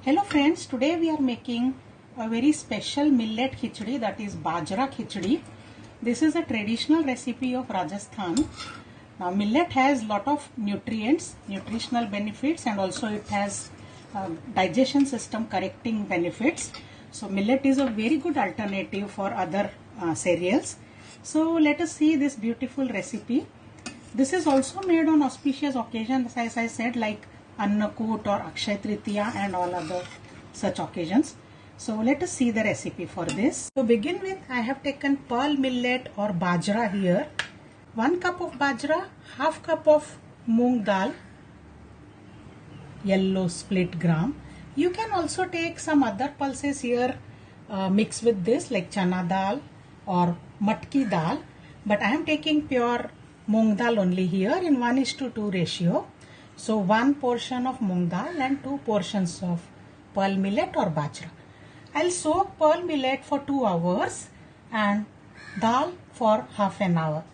Hello friends, today we are making a very special millet khichdi, that is bajra khichdi. This is a traditional recipe of Rajasthan. Now millet has lot of nutritional benefits, and also it has digestion system correcting benefits. So millet is a very good alternative for other cereals. So let us see this beautiful recipe. This is also made on auspicious occasions, as I said, like Annakut or Akshay Tritiya and all other such occasions. So let us see the recipe for this. To begin with, I have taken pearl millet or bajra here. 1 cup of bajra, half cup of moong dal, yellow split gram. You can also take some other pulses here mix with this, like chana dal or matki dal, but I am taking pure moong dal only here in 1:2 ratio. So 1 portion of moong dal and 2 portions of pearl millet or bajra. I'll soak pearl millet for 2 hours and dal for half an hour.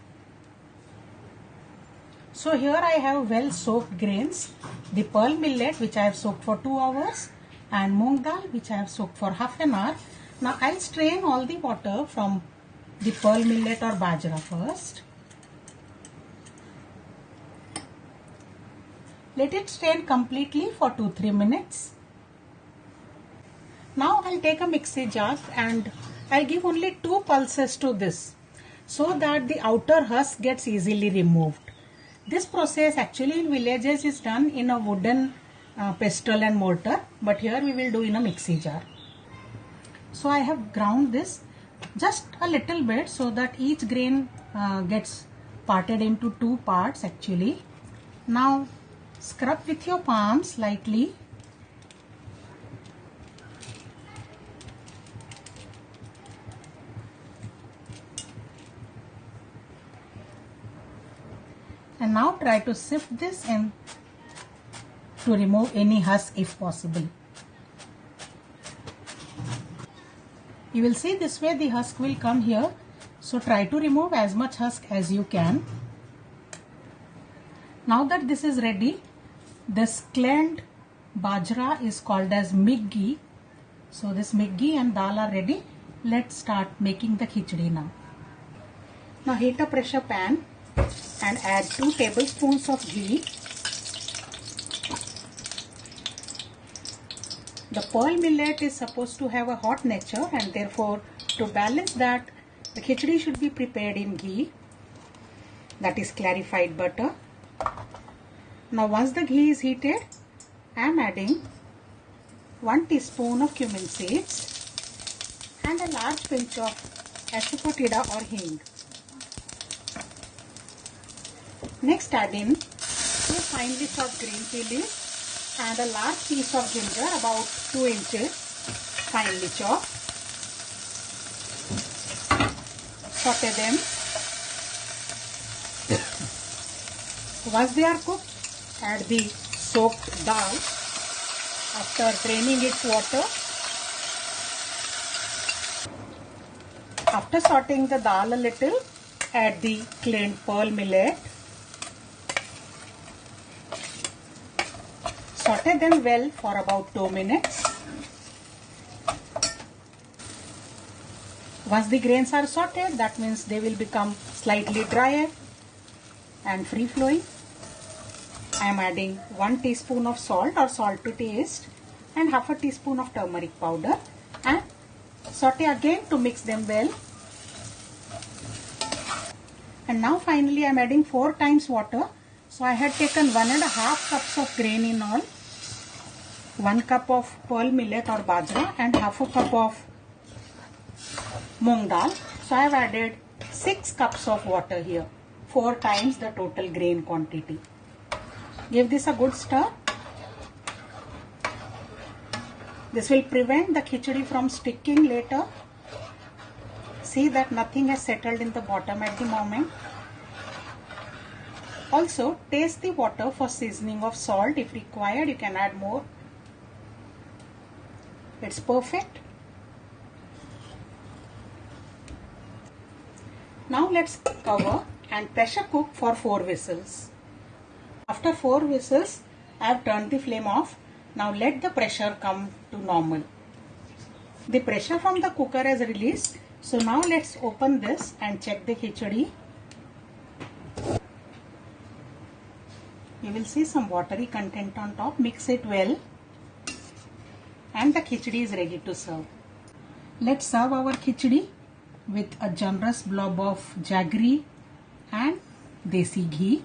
So here I have well soaked grains, the pearl millet which I have soaked for 2 hours and moong dal which I have soaked for half an hour. Now I'll strain all the water from the pearl millet or bajra first. Let it strain completely for 2-3 minutes. Now I'll take a mixie jar and I'll give only 2 pulses to this so that the outer husk gets easily removed. This process actually in villages is done in a wooden pestle and mortar, but here we will do in a mixie jar. So I have ground this just a little bit so that each grain gets parted into 2 parts actually. Now scrub with your palms lightly. And now try to sift this in to remove any husk if possible. You will see this way the husk will come here. So try to remove as much husk as you can. Now that this is ready, this cleaned bajra is called as miggi. So this miggi and dal are ready. Let's start making the khichdi now. Now heat a pressure pan and add 2 tablespoons of ghee. The pearl millet is supposed to have a hot nature, and therefore to balance that the khichdi should be prepared in ghee, that is clarified butter. Now once the ghee is heated, I am adding 1 teaspoon of cumin seeds and a large pinch of asafoetida or hing. Next add in 2 finely chopped green chilies and a large piece of ginger, about 2 inches finely chopped. Saute them. Once they are cooked, add the soaked dal after draining its water. After sauteing the dal a little, add the cleaned pearl millet. Saute them well for about 2 minutes. Once the grains are sauteed, that means they will become slightly drier and free flowing. I am adding 1 teaspoon of salt or salt to taste and half a teaspoon of turmeric powder, and saute again to mix them well. And now finally I am adding 4 times water. So I had taken 1.5 cups of grain in all, 1 cup of pearl millet or bajra and half a cup of moong dal. So I have added 6 cups of water here, 4 times the total grain quantity. Give this a good stir. This will prevent the khichdi from sticking later. See that nothing has settled in the bottom at the moment. Also taste the water for seasoning of salt. If required, you can add more. It's perfect. Now let's cover and pressure cook for 4 whistles. After 4 whistles, I have turned the flame off Now let the pressure come to normal. The pressure from the cooker is released. So now let's open this and check the khichdi. You will see some watery content on top. Mix it well. And the khichdi is ready to serve. Let's serve our khichdi with a generous blob of jaggery and desi ghee.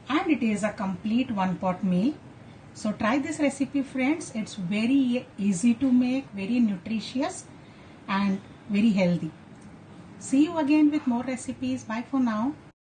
And it is a complete one pot meal. So try this recipe, friends. It's very easy to make, very nutritious and very healthy. See you again with more recipes. Bye for now.